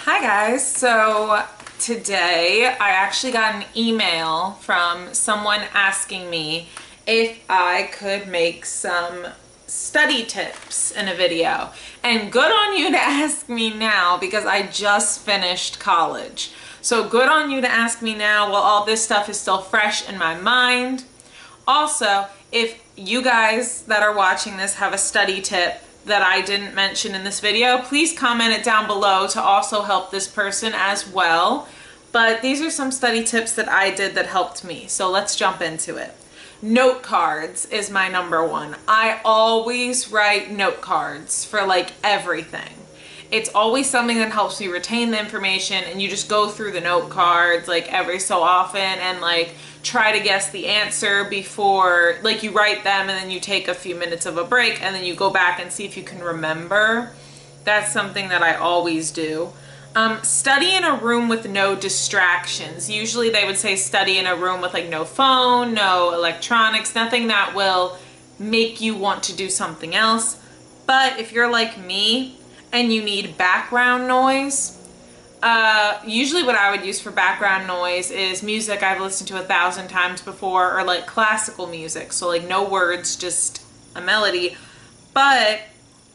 Hi guys, so today I actually got an email from someone asking me if I could make some study tips in a video. And good on you to ask me now because I just finished college. So good on you to ask me now while all this stuff is still fresh in my mind. Also, if you guys that are watching this have a study tip that I didn't mention in this video, please comment it down below to also help this person as well. But these are some study tips that I did that helped me. So let's jump into it. Note cards is my number one. I always write note cards for like everything. It's always something that helps me retain the information, and you just go through the note cards like every so often and like try to guess the answer before, like you write them and then you take a few minutes of a break and then you go back and see if you can remember. That's something that I always do. Study in a room with no distractions. Usually they would say study in a room with like no phone, no electronics, nothing that will make you want to do something else. But if you're like me and you need background noise, usually what I would use for background noise is music I've listened to 1,000 times before, or like classical music, so like no words, just a melody. But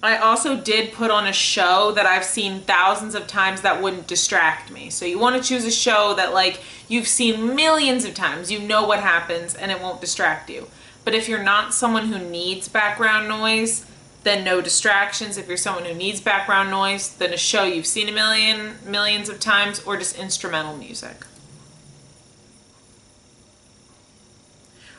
I also did put on a show that I've seen thousands of times that wouldn't distract me. So you want to choose a show that like you've seen millions of times, you know what happens, and it won't distract you. But if you're not someone who needs background noise, then no distractions. If you're someone who needs background noise, then a show you've seen millions of times, or just instrumental music.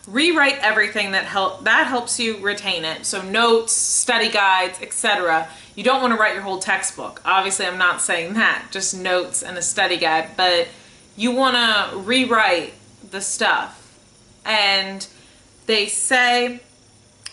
Rewrite everything that helps you retain it. So notes, study guides, etc. You don't want to write your whole textbook. Obviously, I'm not saying that, just notes and a study guide, but you want to rewrite the stuff. And they say,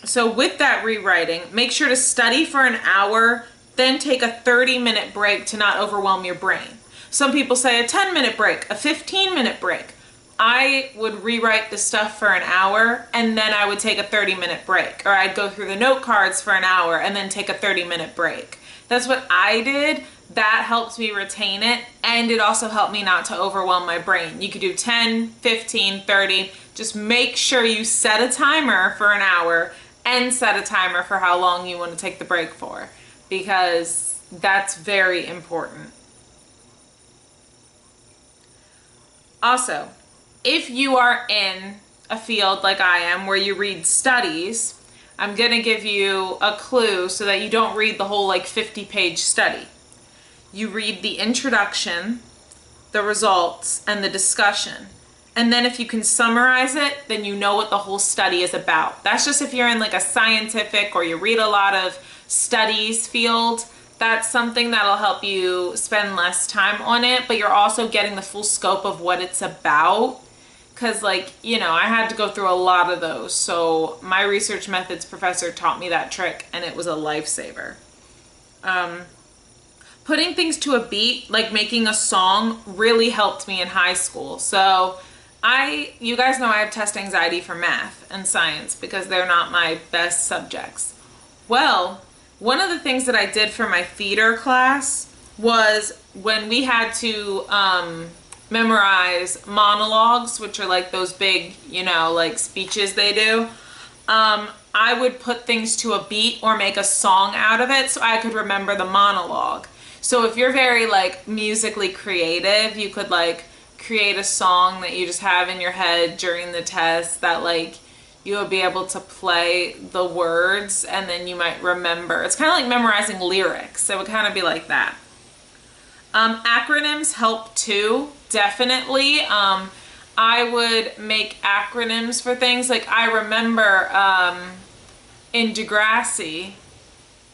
so with that rewriting, make sure to study for an hour, then take a 30-minute break to not overwhelm your brain. Some people say a 10-minute break, a 15-minute break. I would rewrite the stuff for an hour and then I would take a 30-minute break. Or I'd go through the note cards for an hour and then take a 30-minute break. That's what I did. That helps me retain it, and it also helped me not to overwhelm my brain. You could do 10, 15, 30. Just make sure you set a timer for an hour and set a timer for how long you want to take the break for, because that's very important. Also, if you are in a field like I am where you read studies, I'm going to give you a clue so that you don't read the whole like 50-page study. You read the introduction, the results, and the discussion. And then if you can summarize it, then you know what the whole study is about. That's just if you're in like a scientific or you read a lot of studies field. That's something that'll help you spend less time on it, but you're also getting the full scope of what it's about. Because like, you know, I had to go through a lot of those. So my research methods professor taught me that trick, and it was a lifesaver. Putting things to a beat, like making a song, really helped me in high school. So you guys know I have test anxiety for math and science because they're not my best subjects. Well, one of the things that I did for my theater class was when we had to memorize monologues, which are like those big, you know, like speeches they do. I would put things to a beat or make a song out of it so I could remember the monologue. So if you're very like musically creative, you could like create a song that you just have in your head during the test that like you will be able to play the words and then you might remember. It's kind of like memorizing lyrics. It would kind of be like that. Acronyms help too, definitely. I would make acronyms for things. Like I remember in Degrassi,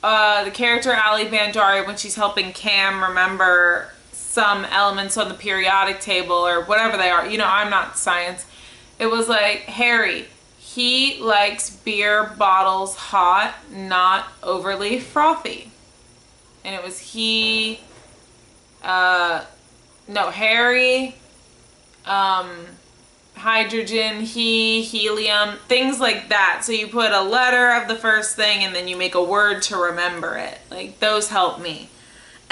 the character Ali Bandari, when she's helping Cam remember some elements on the periodic table or whatever they are. You know, I'm not science. It was like, Harry, he likes beer bottles hot, not overly frothy. And it was Harry, hydrogen, helium, things like that. So you put a letter of the first thing and then you make a word to remember it. Like those help me.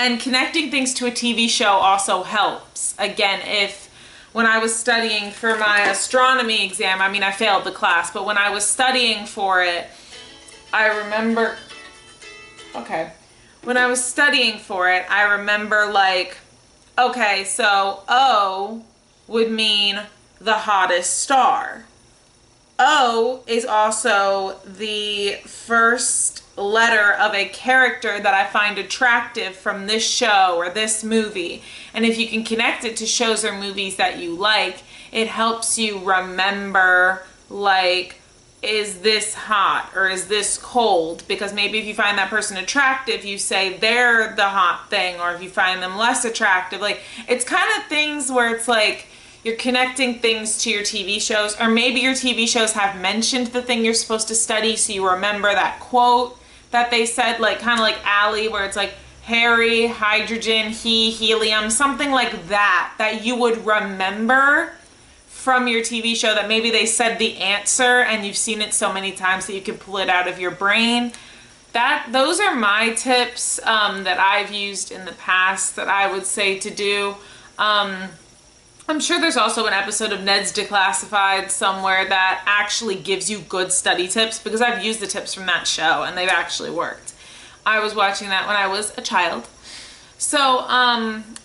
And connecting things to a TV show also helps. Again, when I was studying for my astronomy exam, I mean, I failed the class, but when I was studying for it, I remember, when I was studying for it, I remember like, okay, so O would mean the hottest star. O is also the first letter of a character that I find attractive from this show or this movie. And if you can connect it to shows or movies that you like, it helps you remember, like, is this hot or is this cold? Because maybe if you find that person attractive, you say they're the hot thing, or if you find them less attractive, like, it's kind of things where it's like, you're connecting things to your TV shows, or maybe your TV shows have mentioned the thing you're supposed to study, so you remember that quote that they said, like kind of like Allie, where it's like Harry, hydrogen, he, helium, something like that, that you would remember from your TV show, that maybe they said the answer and you've seen it so many times that you can pull it out of your brain. Those are my tips that I've used in the past that I would say to do. I'm sure there's also an episode of Ned's Declassified somewhere that actually gives you good study tips, because I've used the tips from that show and they've actually worked. I was watching that when I was a child. So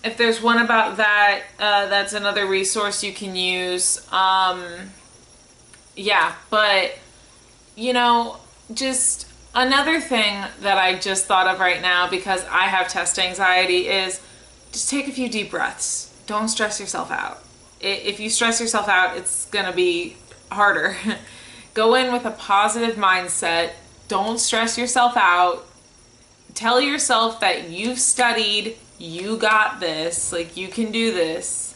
if there's one about that, that's another resource you can use. Yeah, but you know, just another thing that I just thought of right now, because I have test anxiety, is just take a few deep breaths. Don't stress yourself out. If you stress yourself out, it's gonna be harder. Go in with a positive mindset. Don't stress yourself out. Tell yourself that you've studied, you got this, like you can do this.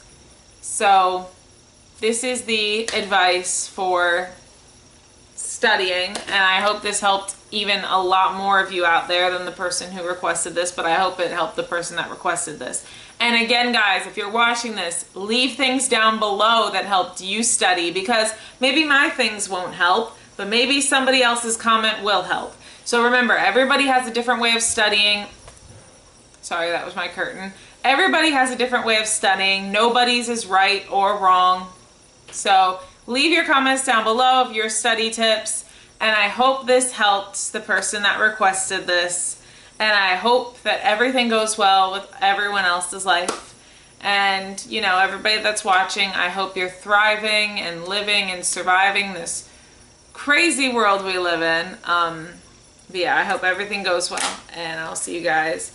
So this is the advice for studying, and I hope this helped even a lot more of you out there than the person who requested this, but I hope it helped the person that requested this. And again, guys, if you're watching this, leave things down below that helped you study, because maybe my things won't help, but maybe somebody else's comment will help. So remember, everybody has a different way of studying. Sorry, that was my curtain. Everybody has a different way of studying. Nobody's is right or wrong. So leave your comments down below of your study tips, and I hope this helped the person that requested this. And I hope that everything goes well with everyone else's life. And, you know, everybody that's watching, I hope you're thriving and living and surviving this crazy world we live in. But yeah, I hope everything goes well. And I'll see you guys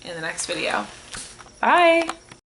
in the next video. Bye!